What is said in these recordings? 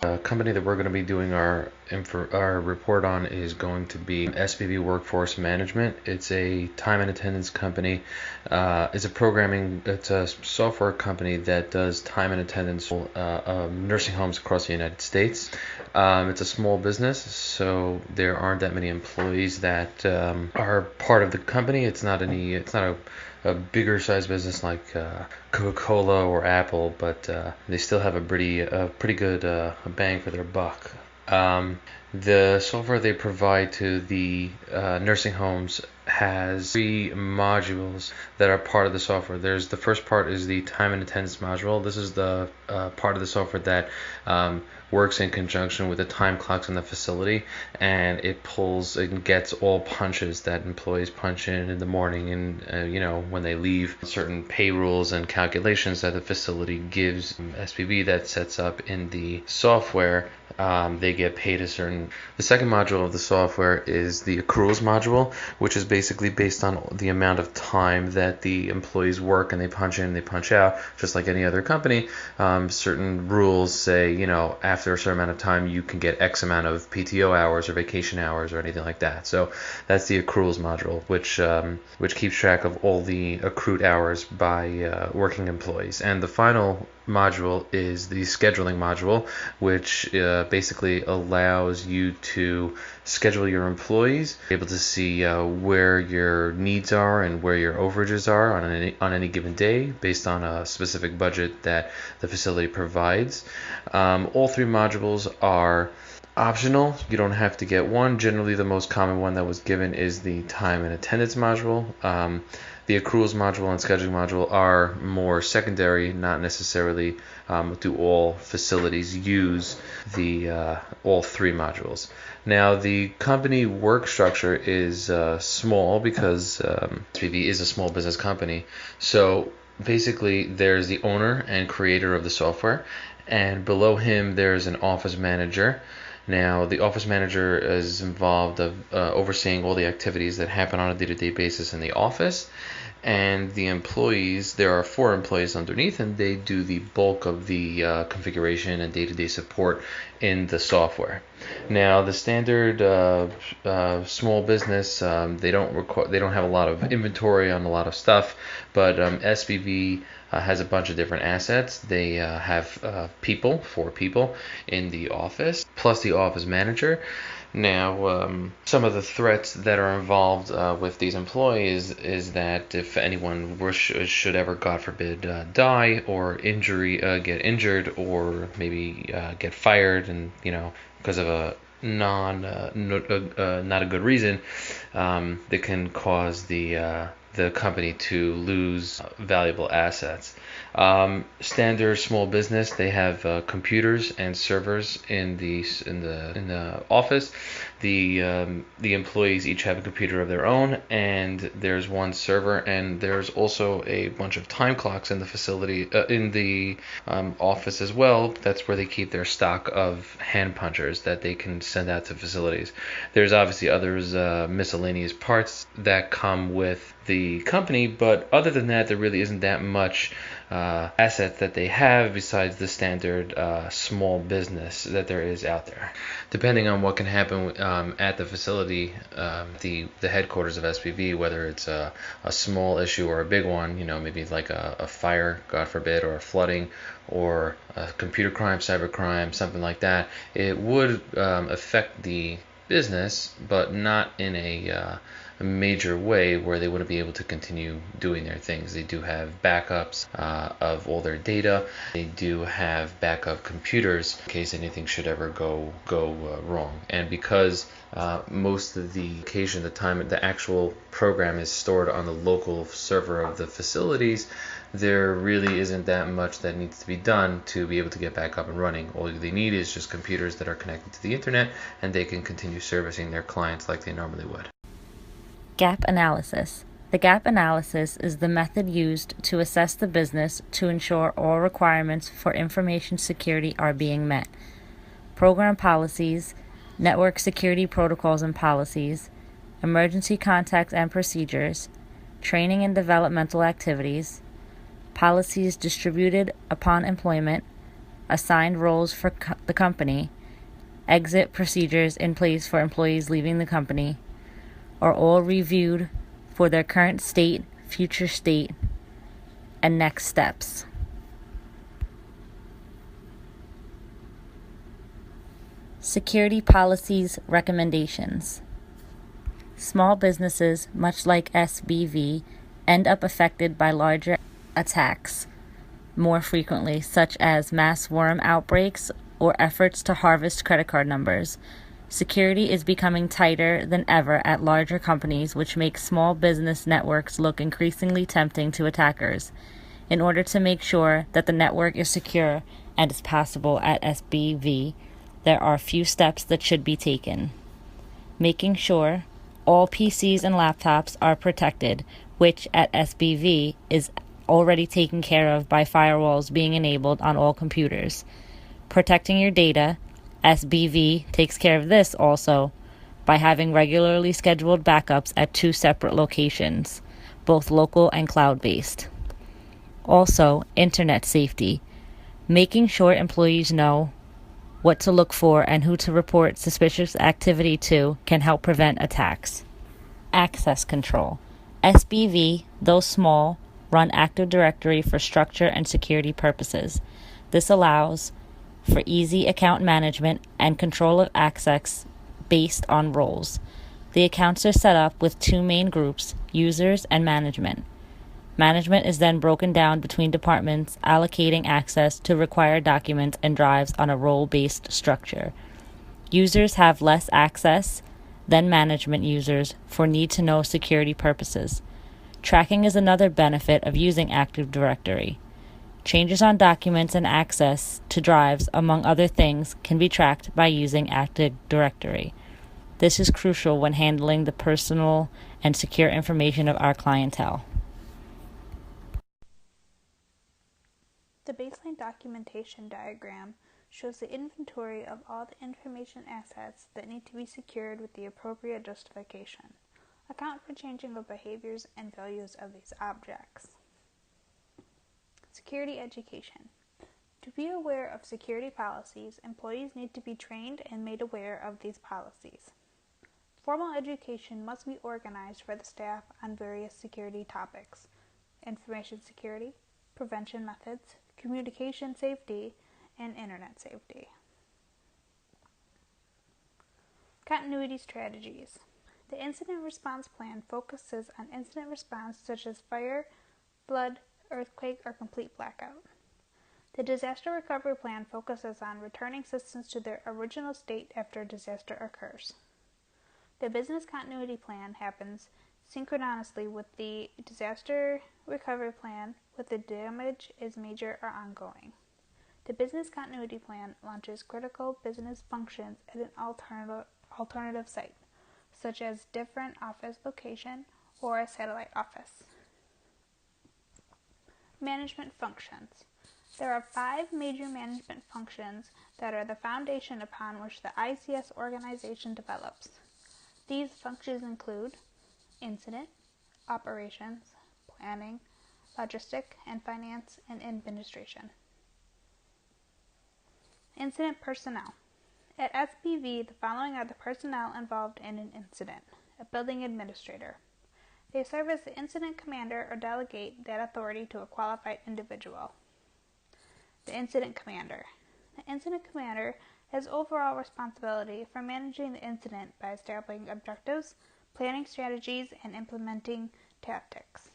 Company that we're going to be doing our report on is going to be SBV Workforce Management. It's a time and attendance company. It's a software company that does time and attendance nursing homes across the United States. It's a small business, so there aren't that many employees that are part of the company. It's not a bigger size business like Coca-Cola or Apple, but they still have a pretty good bang for their buck. The software they provide to the nursing homes has three modules that are part of the software. The first part is the time and attendance module. This is the part of the software that works in conjunction with the time clocks in the facility, and it pulls and gets all punches that employees punch in the morning, and when they leave, certain pay rules and calculations that the facility gives SPV that sets up in the software. They get paid a certain. The second module of the software is the accruals module, which is basically based on the amount of time that the employees work, and they punch in, they punch out, just like any other company. Certain rules say, after a certain amount of time, you can get X amount of PTO hours or vacation hours or anything like that. So that's the accruals module, which keeps track of all the accrued hours by working employees. And the final module is the scheduling module, which basically allows you to schedule your employees, be able to see where your needs are and where your overages are on any given day based on a specific budget that the facility provides. All three modules are optional. You don't have to get one. Generally, the most common one that was given is the time and attendance module. The accruals module and scheduling module are more secondary, not necessarily do all facilities use all three modules. Now, the company work structure is small because SPV is a small business company. So basically, there's the owner and creator of the software, and below him there's an office manager. Now, the office manager is involved of overseeing all the activities that happen on a day-to-day basis in the office, and the employees, there are 4 employees underneath, and they do the bulk of the configuration and day-to-day support in the software. Now, the standard small business, they don't have a lot of inventory on a lot of stuff, but SBV has a bunch of different assets. They have 4 people in the office, plus the office manager. Now, some of the threats that are involved with these employees is that if anyone should ever, God forbid, die or get injured, or maybe get fired, and because of a not a good reason, that can cause the company to lose valuable assets. Standard small business, they have computers and servers in the office. The employees each have a computer of their own, and there's one server, and there's also a bunch of time clocks in the facility, in the office as well. That's where they keep their stock of hand punchers that they can send out to facilities. There's obviously others, miscellaneous parts that come with the company, but other than that, there really isn't that much assets that they have besides the standard small business that there is out there. Depending on what can happen at the facility, the headquarters of SPV, whether it's a small issue or a big one, maybe like a fire, God forbid, or a flooding, or a computer crime, cyber crime, something like that, it would affect the business, but not in a major way where they wouldn't be able to continue doing their things. They do have backups of all their data. They do have backup computers in case anything should ever go wrong. And because most of the occasion, the actual program is stored on the local server of the facilities, there really isn't that much that needs to be done to be able to get back up and running. All they need is just computers that are connected to the internet, and they can continue servicing their clients like they normally would. Gap analysis. The gap analysis is the method used to assess the business to ensure all requirements for information security are being met. Program policies, network security protocols and policies, emergency contacts and procedures, training and developmental activities, policies distributed upon employment, assigned roles for the company, exit procedures in place for employees leaving the company, are all reviewed for their current state, future state, and next steps. Security policies recommendations. Small businesses, much like SBV, end up affected by larger attacks more frequently, such as mass worm outbreaks or efforts to harvest credit card numbers. Security is becoming tighter than ever at larger companies, which makes small business networks look increasingly tempting to attackers. In order to make sure that the network is secure and is passable at SBV, there are a few steps that should be taken. Making sure all PCs and laptops are protected, which at SBV is already taken care of by firewalls being enabled on all computers. Protecting your data, SBV takes care of this also by having regularly scheduled backups at 2 separate locations, both local and cloud-based. Also, internet safety. Making sure employees know what to look for and who to report suspicious activity to can help prevent attacks. Access control. SBV, though small, run Active Directory for structure and security purposes. This allows for easy account management and control of access based on roles. The accounts are set up with 2 main groups, users and management. Management is then broken down between departments, allocating access to required documents and drives on a role-based structure. Users have less access than management users for need-to-know security purposes. Tracking is another benefit of using Active Directory. Changes on documents and access to drives, among other things, can be tracked by using Active Directory. This is crucial when handling the personal and secure information of our clientele. The baseline documentation diagram shows the inventory of all the information assets that need to be secured with the appropriate justification. Account for changing of behaviors and values of these objects. Security education. To be aware of security policies, employees need to be trained and made aware of these policies. Formal education must be organized for the staff on various security topics: information security, prevention methods, communication safety, and internet safety. Continuity strategies. The incident response plan focuses on incident response such as fire, flood, earthquake, or complete blackout. The disaster recovery plan focuses on returning systems to their original state after a disaster occurs. The business continuity plan happens synchronously with the disaster recovery plan if the damage is major or ongoing. The business continuity plan launches critical business functions at an alternative site, such as different office location or a satellite office. Management functions. There are 5 major management functions that are the foundation upon which the ICS organization develops. These functions include incident, operations, planning, logistic and finance, and administration. Incident personnel. At SBV, the following are the personnel involved in an incident: a building administrator. They serve as the incident commander or delegate that authority to a qualified individual. The incident commander. The incident commander has overall responsibility for managing the incident by establishing objectives, planning strategies, and implementing tactics.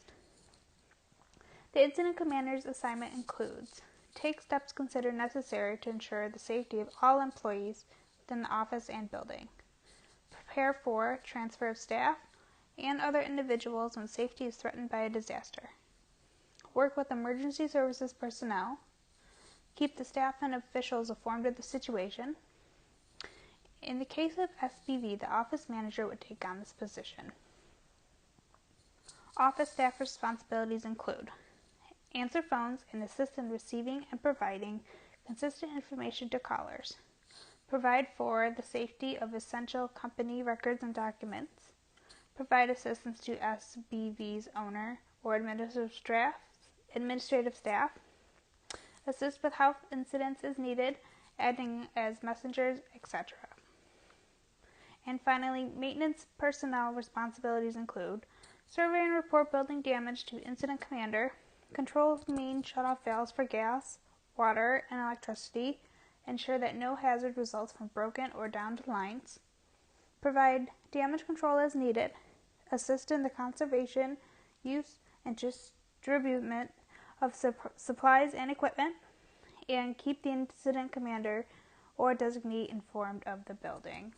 The incident commander's assignment includes: take steps considered necessary to ensure the safety of all employees within the office and building. Prepare for transfer of staff and other individuals when safety is threatened by a disaster. Work with emergency services personnel. Keep the staff and officials informed of the situation. In the case of SBV, the office manager would take on this position. Office staff responsibilities include: answer phones and assist in receiving and providing consistent information to callers. Provide for the safety of essential company records and documents. Provide assistance to SBV's owner or administrative staff. assist with health incidents as needed, acting as messengers, etc. And finally, maintenance personnel responsibilities include survey and report building damage to incident commander, control main shutoff valves for gas, water, and electricity, ensure that no hazard results from broken or downed lines, provide damage control as needed, assist in the conservation, use, and distribution of supplies and equipment, and keep the incident commander or designee informed of the building.